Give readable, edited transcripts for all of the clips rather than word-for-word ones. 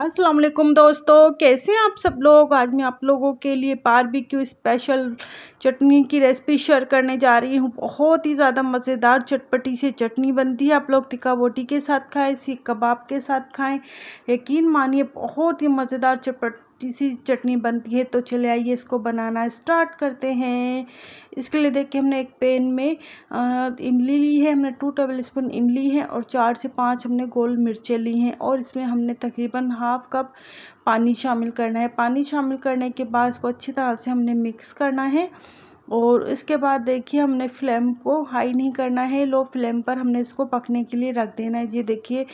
अस्सलाम वालेकुम दोस्तों, कैसे हैं आप सब लोग। आज मैं आप लोगों के लिए बारबेक्यू स्पेशल चटनी की रेसिपी शेयर करने जा रही हूँ। बहुत ही ज़्यादा मज़ेदार चटपटी सी चटनी बनती है। आप लोग टिक्का बोटी के साथ खाएं, सीख कबाब के साथ खाएं, यकीन मानिए बहुत ही मज़ेदार चटपटी सी चटनी बनती है। तो चले आइए इसको बनाना स्टार्ट करते हैं। इसके लिए देखिए हमने एक पैन में इमली ली है, हमने 2 टेबल स्पून इमली है और 4 से 5 हमने गोल मिर्चें ली हैं और इसमें हमने तकरीबन हाफ कप पानी शामिल करना है। पानी शामिल करने के बाद इसको अच्छी तरह से हमने मिक्स करना है और इसके बाद देखिए हमने फ्लेम को हाई नहीं करना है, लो फ्लेम पर हमने इसको पकने के लिए रख देना है। ये देखिए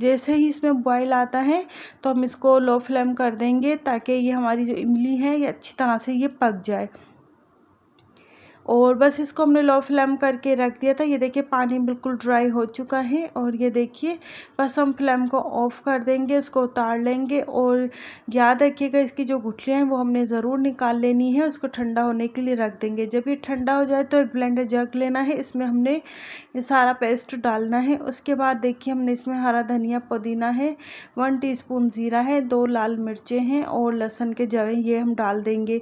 जैसे ही इसमें बॉयल आता है तो हम इसको लो फ्लेम कर देंगे ताकि ये हमारी जो इमली है ये अच्छी तरह से ये पक जाए। और बस इसको हमने लो फ्लेम करके रख दिया था। ये देखिए पानी बिल्कुल ड्राई हो चुका है और ये देखिए बस हम फ्लेम को ऑफ कर देंगे, इसको उतार लेंगे। और याद रखिएगा इसकी जो गुठलियाँ हैं वो हमने ज़रूर निकाल लेनी है, उसको ठंडा होने के लिए रख देंगे। जब ये ठंडा हो जाए तो एक ब्लेंडर जग लेना है, इसमें हमने ये सारा पेस्ट डालना है। उसके बाद देखिए हमने इसमें हरा धनिया पुदीना है, 1 टीस्पून ज़ीरा है, 2 लाल मिर्चें हैं और लहसुन के जवे ये हम डाल देंगे।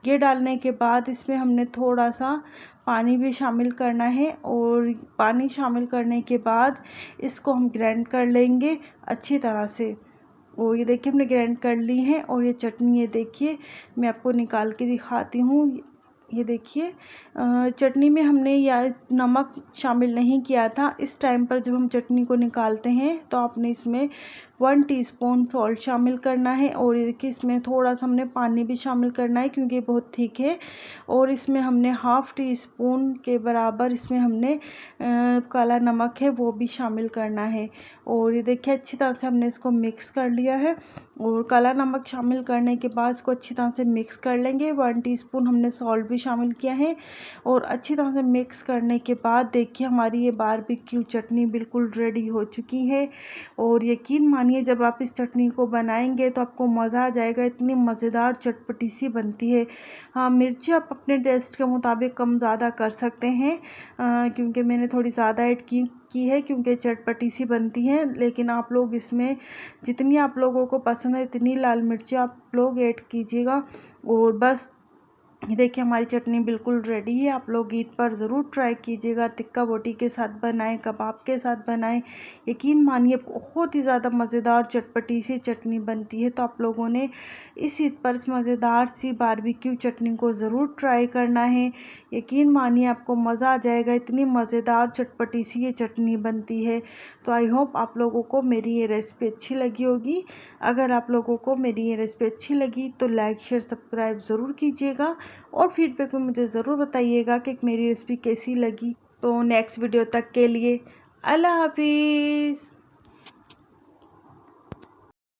ये डालने के बाद इसमें हमने थोड़ा सा पानी भी शामिल करना है और पानी शामिल करने के बाद इसको हम ग्राइंड कर लेंगे अच्छी तरह से। और ये देखिए हमने ग्राइंड कर ली है और ये चटनी ये देखिए मैं आपको निकाल के दिखाती हूँ। ये देखिए चटनी में हमने या नमक शामिल नहीं किया था। इस टाइम पर जब हम चटनी को निकालते हैं तो आपने इसमें 1 टीस्पून सॉल्ट शामिल करना है और ये देखिए इसमें थोड़ा सा हमने पानी भी शामिल करना है क्योंकि बहुत थिक है। और इसमें हमने हाफ़ टी स्पून के बराबर इसमें हमने काला नमक है वो भी शामिल करना है। और ये देखिए अच्छी तरह से हमने इसको मिक्स कर लिया है और काला नमक शामिल करने के बाद इसको अच्छी तरह से मिक्स कर लेंगे। 1 टीस्पून हमने सॉल्ट भी शामिल किया है और अच्छी तरह से मिक्स करने के बाद देखिए हमारी ये बारबेक्यू चटनी बिल्कुल रेडी हो चुकी है। और यकीन मानिए जब आप इस चटनी को बनाएंगे तो आपको मज़ा आ जाएगा, इतनी मज़ेदार चटपटी सी बनती है। हाँ, मिर्ची आप अपने टेस्ट के मुताबिक कम ज़्यादा कर सकते हैं क्योंकि मैंने थोड़ी ज़्यादा ऐड की है क्योंकि चटपटी सी बनती है। लेकिन आप लोग इसमें जितनी आप लोगों को पसंद है इतनी लाल मिर्ची आप लोग ऐड कीजिएगा। और बस ये देखिए हमारी चटनी बिल्कुल रेडी है। आप लोग ईद पर ज़रूर ट्राई कीजिएगा, टिक्का बोटी के साथ बनाएं, कबाब के साथ बनाएं, यकीन मानिए बहुत ही ज़्यादा मज़ेदार चटपटी सी चटनी बनती है। तो आप लोगों ने इस ईद पर इस मज़ेदार सी बारबेक्यू चटनी को ज़रूर ट्राई करना है, यकीन मानिए आपको मज़ा आ जाएगा, इतनी मज़ेदार चटपटी सी ये चटनी बनती है। तो आई होप आप लोगों को मेरी ये रेसिपी अच्छी लगी होगी। अगर आप लोगों को मेरी ये रेसिपी अच्छी लगी तो लाइक शेयर सब्सक्राइब ज़रूर कीजिएगा और फीडबैक में मुझे ज़रूर बताइएगा कि मेरी रेसिपी कैसी लगी। तो नेक्स्ट वीडियो तक के लिए अल्लाह हाफिज़।